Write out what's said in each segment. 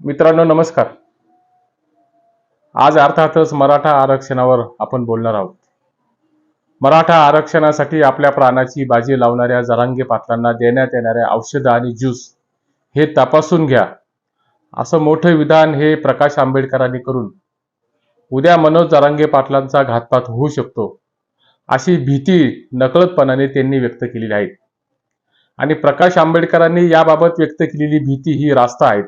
मित्रांनो नमस्कार. आज अर्थातच मराठा आरक्षणावर आपण बोलणार आहोत. मराठा आरक्षणासाठी आपल्या प्राणाची बाजी लावणाऱ्या जरांगे पाटलांना देण्यात येणाऱ्या औषधं आणि ज्यूस हे तपासून घ्या, असं मोठं विधान हे प्रकाश आंबेडकरांनी करून उद्या मनोज जरांगे पाटलांचा घातपात होऊ शकतो अशी भीती नकळतपणाने त्यांनी व्यक्त केलेली आहे. आणि प्रकाश आंबेडकरांनी याबाबत व्यक्त केलेली भीती ही रास्त आहे.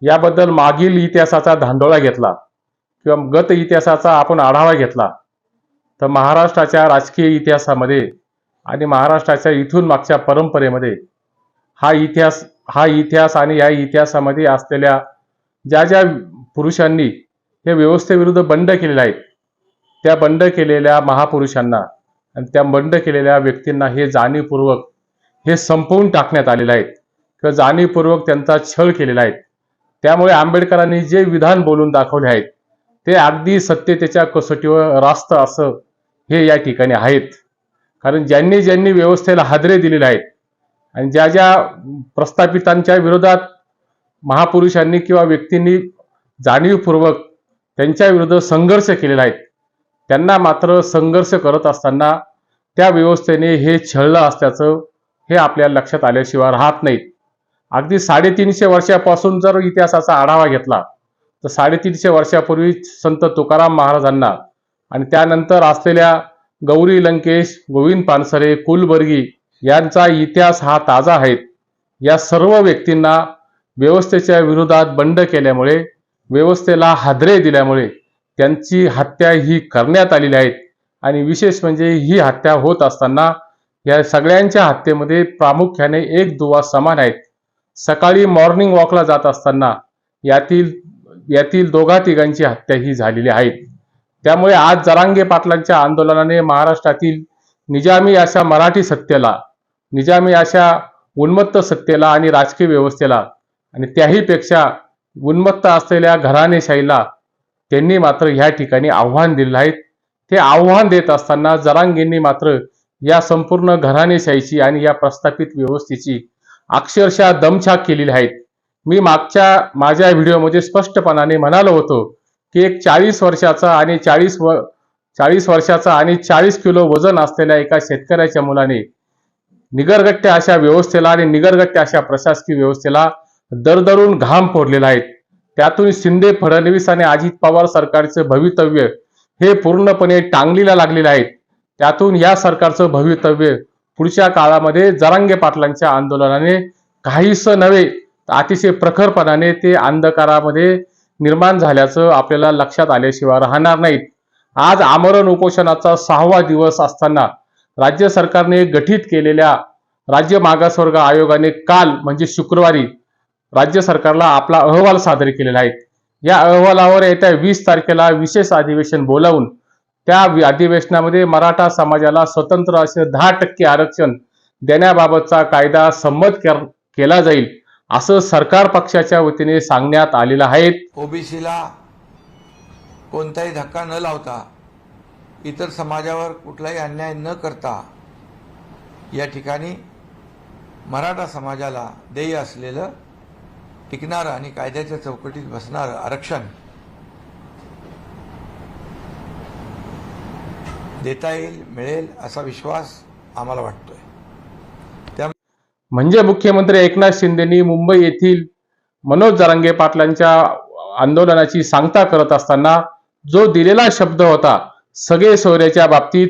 याबद्दल मागील इतिहासाचा धांडोळा घेतला किंवा गत इतिहासाचा आपण आढावा घेतला तर महाराष्ट्राच्या राजकीय इतिहासामध्ये आणि महाराष्ट्राच्या इथून मागच्या परंपरेमध्ये हा इतिहास आणि या इतिहासामध्ये असलेल्या ज्या ज्या पुरुषांनी हे व्यवस्थेविरुद्ध बंड केलेले आहेत, त्या बंड केलेल्या महापुरुषांना आणि त्या बंड केलेल्या व्यक्तींना हे जाणीवपूर्वक हे संपवून टाकण्यात आलेलं आहे किंवा जाणीवपूर्वक त्यांचा छळ केलेला आहे. त्यामुळे आंबेडकरांनी जे विधान बोलून दाखवले आहेत ते अगदी सत्यतेच्या कसोटीवर रास्त असं हे या ठिकाणी आहेत. कारण ज्यांनी ज्यांनी व्यवस्थेला हादरे दिलेले आहेत आणि ज्या ज्या प्रस्थापितांच्या विरोधात महापुरुषांनी किंवा व्यक्तींनी जाणीवपूर्वक त्यांच्या विरुद्ध संघर्ष केलेला आहे, त्यांना मात्र संघर्ष करत असताना त्या व्यवस्थेने हे छळलं असल्याचं हे आपल्या लक्षात आल्याशिवाय राहत नाहीत. अगदी 350 वर्षापासून जर इतिहासाचा आढावा घेतला तर 350 वर्षापूर्वी संत तुकाराम महाराजांना आणि त्यानंतर असलेल्या गौरी लंकेश, गोविंद पानसरे, कुलबर्गी यांचा इतिहास हा ताजा आहे. या सर्व व्यक्तींना व्यवस्थेच्या विरोधात बंड केल्यामुळे, व्यवस्थेला हादरे दिल्यामुळे त्यांची हत्या ही करण्यात आलेली आहे. आणि विशेष म्हणजे ही हत्या होत असताना या सगळ्यांच्या हत्येमध्ये प्रामुख्याने एक दुवा समान आहेत. सकाळी मॉर्निंग वॉकला जात असताना यातील दोघा तिघांची हत्या ही झालेली आहे. त्यामुळे आज जरांगे पाटलांच्या आंदोलनाने महाराष्ट्रातील निजामी अशा मराठी सत्तेला, निजामी अशा उन्मत्त सत्तेला आणि राजकीय व्यवस्थेला आणि त्याहीपेक्षा उन्मत्त असलेल्या घराणेशाहीला त्यांनी मात्र ह्या ठिकाणी आव्हान दिलेलं आहे. ते आव्हान देत असताना जरांगेंनी मात्र या संपूर्ण घराणेशाहीची आणि या प्रस्थापित व्यवस्थेची अक्षरशः दमछाक केलेली आहेत. मी माझ्या व्हिडिओमध्ये स्पष्टपणाने म्हणालो होतो की एक 40 वर्षाचा आणि 40 किलो वजन असलेल्या एका शेतकऱ्याच्या मुलाने निगरगट्ट्या अशा व्यवस्थेला आणि निगरगट्ट्या अशा प्रशासकीय व्यवस्थेला दरदरून घाम फोडलेला आहे. त्यातून शिंदे, फडणवीस आणि अजित पवार सरकारचे भवितव्य हे पूर्णपणे टांगलीला लागलेले आहे. त्यातून या सरकारचं भवितव्य पुढच्या काळामध्ये जरांगे पाटलांच्या आंदोलनाने काहीसं नव्हे अतिशय प्रखरपणाने ते अंधकारामध्ये निर्माण झाल्याचं आपल्याला लक्षात आल्याशिवाय राहणार नाहीत. आज आमरण उपोषणाचा 6वा दिवस असताना राज्य सरकारने गठीत केलेल्या राज्य मागासवर्ग आयोगाने काल म्हणजे शुक्रवारी राज्य सरकारला आपला अहवाल सादर केलेला आहे. या अहवालावर येत्या 20 तारखेला विशेष अधिवेशन बोलावून त्या अधिवेशनामध्ये मराठा समाजाला स्वतंत्र असे 10% आरक्षण देण्याबाबतचा कायदा संमत केला जाईल असं सरकार पक्षाच्या वतीने सांगण्यात आलेलं आहे. ओबीसीला कोणताही धक्का न लावता, इतर समाजावर कुठलाही अन्याय न करता या ठिकाणी मराठा समाजाला देय असलेलं टिकणारं आणि कायद्याच्या चौकटीत बसणारं आरक्षण देता येईल, मिळेल असा विश्वास आम्हाला वाटतोय. म्हणजे मुख्यमंत्री एकनाथ शिंदेनी मुंबई येथील मनोज जरांगे पाटलांच्या आंदोलनाची सांगता करत असताना जो दिलेला शब्द होता सगळे सोयऱ्याच्या बाबतीत,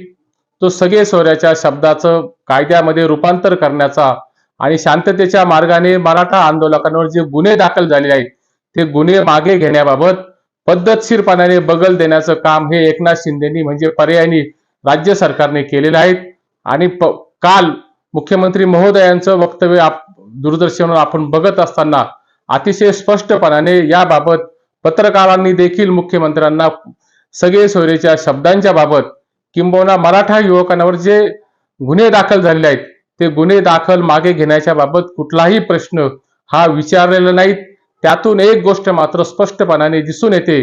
तो सगळे सोयऱ्याच्या शब्दाचं कायद्यामध्ये रूपांतर करण्याचा आणि शांततेच्या मार्गाने मराठा आंदोलकांवर जे गुन्हे दाखल झालेले आहेत ते गुन्हे मागे घेण्याबाबत पद्धतशीरपणाने बगल देण्याचं काम हे एकनाथ शिंदेनी म्हणजे पर्यायी राज्य सरकारने केलेलं आहे. आणि काल मुख्यमंत्री महोदयांचं वक्तव्य दूरदर्शनवर आपण बघत असताना अतिशय स्पष्टपणाने याबाबत पत्रकारांनी देखील मुख्यमंत्र्यांना सगळे सोयरेच्या शब्दांच्या बाबत किंबहुना मराठा युवकांवर जे गुन्हे दाखल झालेले आहेत ते गुन्हे दाखल मागे घेण्याच्या बाबत कुठलाही प्रश्न हा विचारलेला नाही. त्यातून एक गोष्ट मात्र स्पष्टपणाने दिसून येते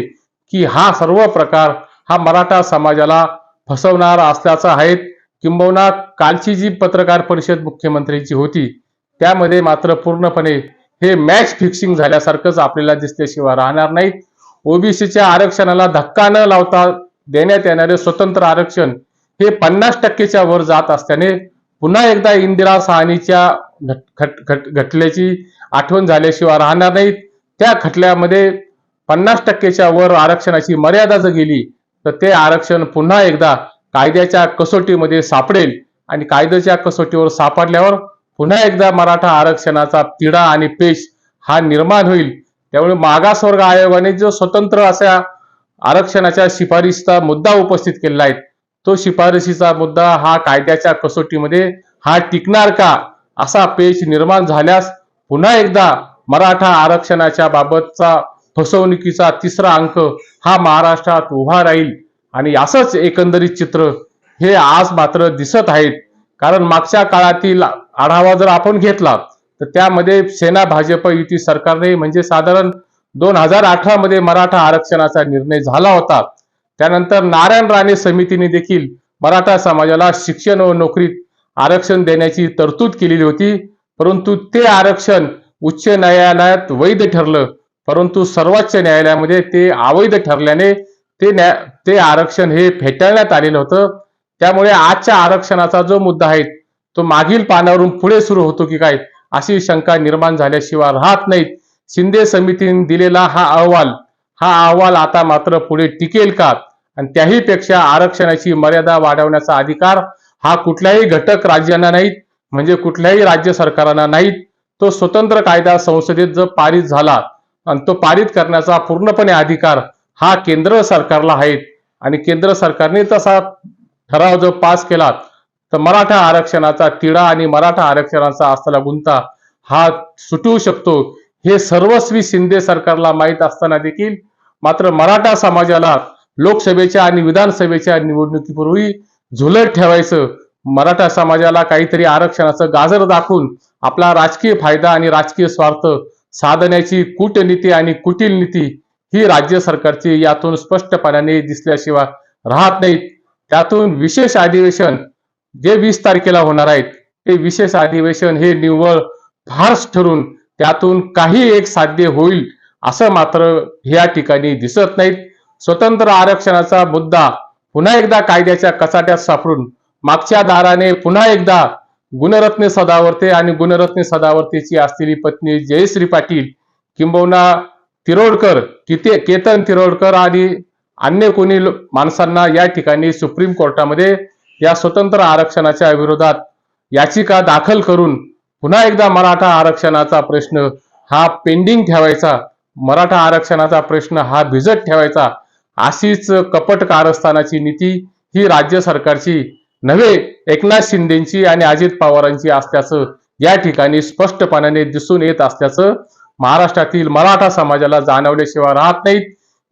की हा सर्व प्रकार हा मराठा समाजाला फसवणारा असल्याचा आहे. किंबहुना कालची जी पत्रकार परिषद मुख्यमंत्र्यांची होती त्यामध्ये मात्र पूर्णपणे हे मॅच फिक्सिंग झाल्यासारखंच आपल्याला दिसल्याशिवाय राहणार नाहीत. ओबीसीच्या आरक्षणाला धक्का न लावता देण्यात येणारे स्वतंत्र आरक्षण हे 50%च्या वर जात असल्याने पुन्हा एकदा इंदिरा साहनीच्या खटल्याची आठवण झाल्याशिवाय राहणार नाहीत. त्या खटल्यामध्ये 50%च्या वर आरक्षणाची मर्यादा जर गेली तर ते आरक्षण पुन्हा एकदा कायद्याच्या कसोटीमध्ये सापडेल आणि कायद्याच्या कसोटीवर सापडल्यावर पुन्हा एकदा मराठा आरक्षणाचा तिढा आणि पेच हा निर्माण होईल. त्यामुळे मागासवर्ग आयोगाने जो स्वतंत्र अशा आरक्षणाच्या शिफारशीचा मुद्दा उपस्थित केलेला आहे, तो शिफारशीचा मुद्दा हा कायद्याच्या कसोटीमध्ये हा टिकणार का, असा पेच निर्माण झाल्यास पुन्हा एकदा मराठा आरक्षणाच्या बाबतचा फसवणुकीचा तिसरा अंक हा महाराष्ट्रात उभा राहील. आणि असंच एकंदरीत चित्र हे आज मात्र दिसत आहेत. कारण मागच्या काळातील आढावा जर आपण घेतला तर त्यामध्ये सेना भाजप युती सरकारने म्हणजे साधारण 2018 मध्ये मराठा आरक्षणाचा निर्णय झाला होता. त्यानंतर नारायण राणे समितीने देखील मराठा समाजाला शिक्षण व नोकरीत आरक्षण देण्याची तरतूद केलेली होती. परंतु ते आरक्षण उच्च न्यायालयात वैध ठरलं, परंतु सर्वोच्च न्यायालयामध्ये ते अवैध ठरल्याने ते आरक्षण हे फेटाळण्यात आलेलं होतं. त्यामुळे आजच्या आरक्षणाचा जो मुद्दा आहे तो मागील पानावरून पुढे सुरू होतो की काय, अशी शंका निर्माण झाल्याशिवाय राहत नाहीत. शिंदे समितीने दिलेला हा अहवाल आता मात्र पुढे टिकेल का, आणि त्याही पेक्षा आरक्षणाची मर्यादा वाढवण्याचा अधिकार हा कुठल्याही घटक राज्यांना नाहीत, म्हणजे कुठल्याही राज्य सरकारांना नाहीत. तो स्वतंत्र कायदा संसदेत जर पारित झाला आणि तो पारित करण्याचा पूर्णपणे अधिकार हा केंद्र सरकारला आहे. आणि केंद्र सरकारने तसा ठराव जर पास केला तर मराठा आरक्षणाचा तिढा आणि मराठा आरक्षणाचा असलेला गुंता हा सुटू शकतो. हे सर्वस्वी शिंदे सरकारला माहीत असताना देखील मात्र मराठा समाजाला लोकसभेच्या आणि विधानसभेच्या निवडणुकीपूर्वी झुलत ठेवायचं, मराठा समाजाला काहीतरी आरक्षणाचं गाजर दाखवून आपला राजकीय फायदा आणि राजकीय स्वार्थ साधण्याची कूटनीती आणि कुटील नीती ही राज्य सरकारची यातून स्पष्टपणाने दिसल्याशिवाय राहत नाहीत. त्यातून विशेष अधिवेशन जे 20 तारखेला होणार आहेत ते विशेष अधिवेशन हे निव्वळ फार्स ठरून त्यातून काही एक साध्य होईल असं मात्र या ठिकाणी दिसत नाहीत. स्वतंत्र आरक्षणाचा मुद्दा पुन्हा एकदा कायद्याच्या कचाट्यात सापडून मागच्या दाराने पुन्हा एकदा गुणरत्न सदावर्ते आणि गुणरत्न सदावर्तेची असलेली पत्नी जयश्री पाटील किंबहुना तिरोडकर, केतन तिरोडकर आणि अन्य कोणी माणसांना या ठिकाणी सुप्रीम कोर्टामध्ये या स्वतंत्र आरक्षणाच्या विरोधात याचिका दाखल करून पुन्हा एकदा मराठा आरक्षणाचा प्रश्न हा पेंडिंग ठेवायचा, मराठा आरक्षणाचा प्रश्न हा भिजत ठेवायचा, अशीच कपट कारस्थानाची नीती ही राज्य सरकारची नव्हे एकनाथ शिंदेची आणि अजित पवारांची असल्याचं या ठिकाणी स्पष्टपणाने दिसून येत असल्याचं महाराष्ट्रातील मराठा समाजाला जाणवल्याशिवाय राहत नाहीत.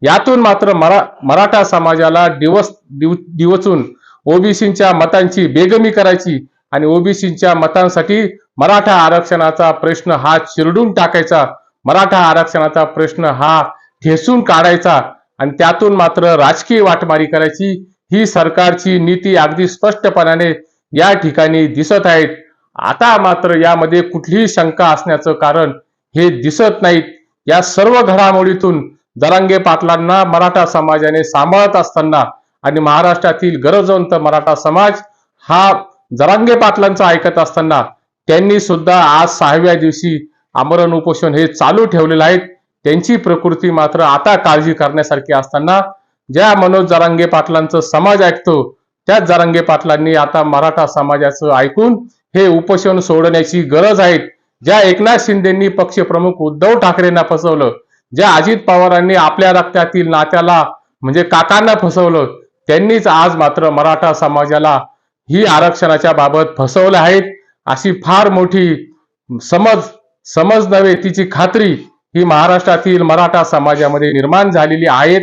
यातून मात्र मराठा समाजाला दिवचून ओबीसीच्या मतांची बेगमी करायची आणि ओबीसीच्या मतांसाठी मराठा आरक्षणाचा प्रश्न हा चिरडून टाकायचा, मराठा आरक्षणाचा प्रश्न हा ठेसून काढायचा आणि त्यातून मात्र राजकीय वाटमारी करायची ही सरकारची नीती अगदी स्पष्टपणाने या ठिकाणी दिसत आहेत. आता मात्र यामध्ये कुठलीही शंका असण्याचं कारण हे दिसत नाहीत. या सर्व घडामोडीतून जरांगे पाटलांना मराठा समाजाने सांभाळत असताना आणि महाराष्ट्रातील गरजवंत मराठा समाज हा जरांगे पाटलांचा ऐकत असताना त्यांनी सुद्धा आज 6व्या दिवशी आमरण उपोषण हे चालू ठेवलेलं आहे. त्यांची प्रकृती मात्र आता काळजी करण्यासारखी असताना ज्या मनोज जरांगे पाटलांचं समाज ऐकतो त्याच जरांगे पाटलांनी आता मराठा समाजाचं ऐकून हे उपोषण सोडण्याची गरज आहे. ज्या एकनाथ शिंदेंनी पक्षप्रमुख उद्धव ठाकरेंना फसवलं, ज्या अजित पवारांनी आपल्या रक्तातील नात्याला म्हणजे काकांना फसवलं, त्यांनीच आज मात्र मराठा समाजाला ही आरक्षणाच्या बाबत फसवलं आहे. अशी फार मोठी समज नव्हे तिची खात्री ही महाराष्ट्रातील मराठा समाजामध्ये निर्माण झालेली आहे.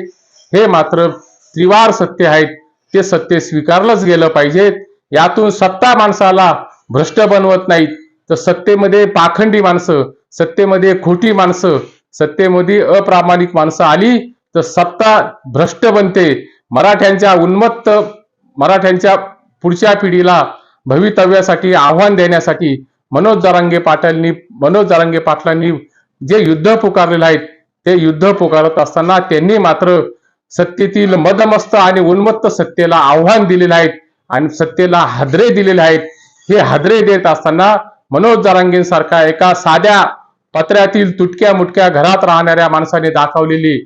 हे मात्र त्रिवार सत्य आहेत, ते सत्य स्वीकारलंच गेलं पाहिजे. यातून सत्ता माणसाला भ्रष्ट बनवत नाहीत, तर सत्तेमध्ये पाखंडी माणसं, सत्तेमध्ये खोटी माणसं, सत्तेमध्ये अप्रामाणिक माणसं आली तर सत्ता भ्रष्ट बनते. मराठ्यांच्या पुढच्या पिढीला भवितव्यासाठी आव्हान देण्यासाठी मनोज जरांगे पाटलांनी जे युद्ध पुकारलेले आहेत ते युद्ध पुकारत असताना त्यांनी मात्र सत्तेतील मदमस्त आणि उन्मत्त सत्तेला आव्हान दिलेले आहेत आणि सत्तेला हादरे दिलेले आहेत. हे हादरे देत असताना मनोज जरांगेंसारखा एका साध्या पत्र्यातील तुटक्या मुटक्या घरात राहणाऱ्या माणसाने दाखवलेली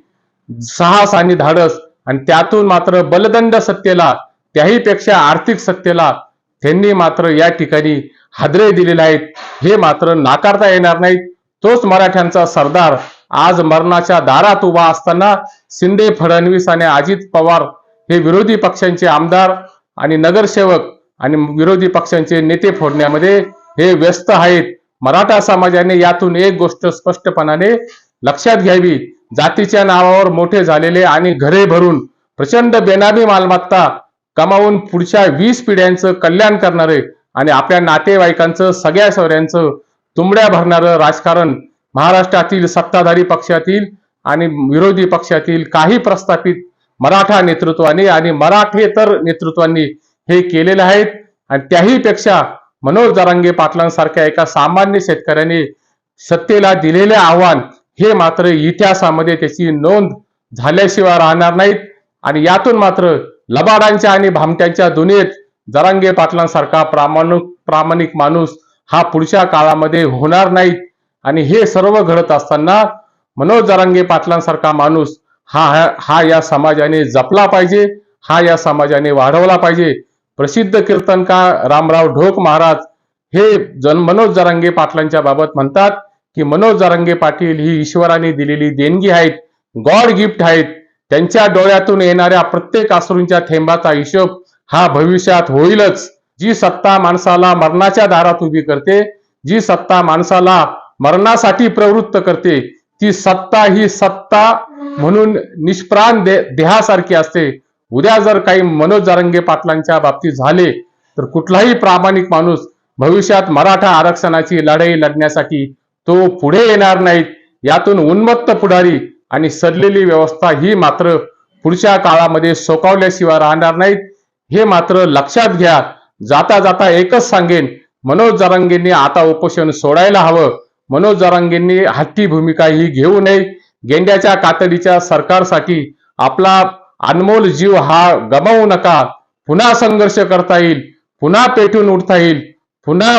साहस आणि धाडस आणि त्यातून मात्र बलदंड सत्तेला, त्याही पेक्षा आर्थिक सत्तेला त्यांनी मात्र या ठिकाणी हादरे दिलेले आहेत. हे मात्र नाकारता येणार नाहीत. तोच मराठ्यांचा सरदार आज मरणाच्या दारात उभा असताना शिंदे, फडणवीस आणि अजित पवार हे विरोधी पक्षांचे आमदार आणि नगरसेवक आणि विरोधी पक्षांचे नेते फोडण्यामध्ये हे व्यस्त आहेत. मराठा समाजाने यातून एक गोष्ट स्पष्टपणाने लक्षात घ्यावी. जातीच्या नावावर मोठे झालेले आणि घरे भरून प्रचंड बेनामी मालमत्ता कमावून पुढच्या 20 पिढ्यांचं कल्याण करणारे आणि आपल्या नातेवाईकांचं सगळ्या सोयऱ्यांचं तुंबड्या भरणारं राजकारण महाराष्ट्रातील सत्ताधारी पक्षातील आणि विरोधी पक्षातील काही प्रस्थापित मराठा नेतृत्वाने आणि मराठेतर नेतृत्वांनी हे केलेले आहेत. आणि त्याही पेक्षा मनोज जरांगे पाटलांसारख्या एका सामान्य शेतकऱ्याने सत्तेला दिलेले आव्हान हे मात्र इतिहासामध्ये त्याची नोंद झाल्याशिवाय राहणार नाहीत. आणि यातून मात्र लबाडांच्या आणि भामट्यांच्या दुनियेत जरांगे पाटलांसारखा प्रामाणिक माणूस हा पुढच्या काळामध्ये होणार नाही. आणि हे सर्व घडत असताना मनोज जरांगे पाटलांसारखा माणूस हा या समाजाने जपला पाहिजे, हा या समाजाने वाढवला पाहिजे. प्रसिद्ध कीर्तनकार रामराव ढोक महाराज हे मनोज जरांगे पाटलांच्या बाबत म्हणतात की मनोज जरांगे पाटील ही ईश्वराने दिलेली देणगी आहेत, गॉड गिफ्ट आहेत. त्यांच्या डोळ्यातून येणाऱ्या प्रत्येक अश्रूंच्या थेंबाचा हिशोब हा भविष्यात होईलच. जी सत्ता माणसाला मरणाच्या दारात उभी करते, जी सत्ता माणसाला मरणासाठी प्रवृत्त करते, ती सत्ता ही सत्ता म्हणून निष्प्राण देहासारखी असते. उद्या जर काही मनोज जरांगे पाटलांच्या बाबतीत झाले तर कुठलाही प्रामाणिक माणूस भविष्यात मराठा आरक्षणाची लढाई लढण्यासाठी तो पुढे येणार नाहीत. यातून उन्मत्त पुढारी आणि सडलेली व्यवस्था ही मात्र पुढच्या काळामध्ये सोकावल्याशिवाय राहणार नाहीत. हे मात्र लक्षात घ्या. जाता जाता एकच सांगेन, मनोज जरांगेंनी आता उपोषण सोडायला हवं. मनोज जरांगेंनी हट्टी भूमिका ही घेऊ नये. गेंड्याच्या कातडीच्या सरकारसाठी आपला अनमोल जीव हा गमावू नका. पुन्हा संघर्ष करता येईल, पुन्हा पेटून उठता येईल, पुन्हा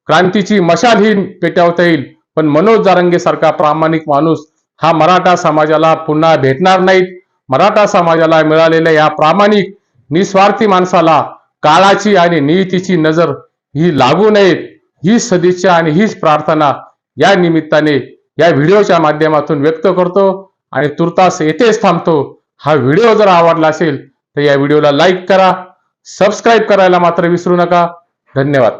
क्रांतीची मशाल ही पेटवता येईल. पण मनोज जरांगे सारखा प्रामाणिक माणूस हा मराठा समाजाला पुन्हा भेटणार नाहीत. मराठा समाजाला मिळालेल्या या प्रामाणिक निस्वार्थी माणसाला काळाची आणि नियतीची नजर ही लागू नयेत, ही सदिच्छा आणि हीच प्रार्थना या निमित्ताने या व्हिडिओच्या माध्यमातून व्यक्त करतो आणि तुर्तास येथेच थांबतो. हा व्हिडिओ जर आवडला असेल तर या व्हिडिओला लाईक करा, सबस्क्राईब करायला मात्र विसरू नका. धन्यवाद.